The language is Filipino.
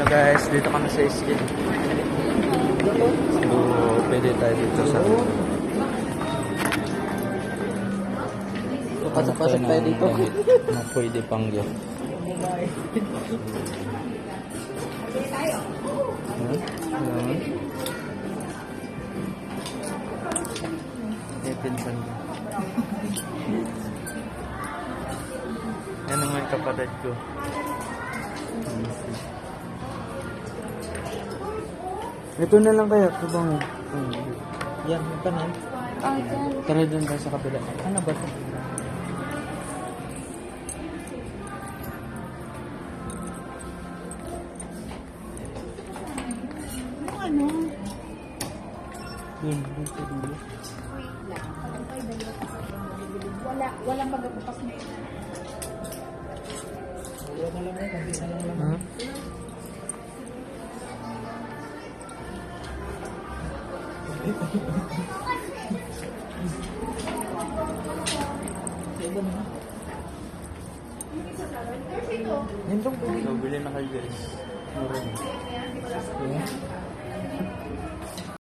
So guys, dito kami sa SK. So, pwede tayo dito sa... Pasok tayo dito. Na pwede pang yun. Pinsan ko. Yan ang mga kapatid ko. Ito na lang kaya, kabang. Yan, ito na. Tara dun tayo sa kabila. Ano ba ito? Ano? Yun, dito dito. Walang magabukas na ito. Ha? Nindong po. So, bilhin na kayo guys. Mura na.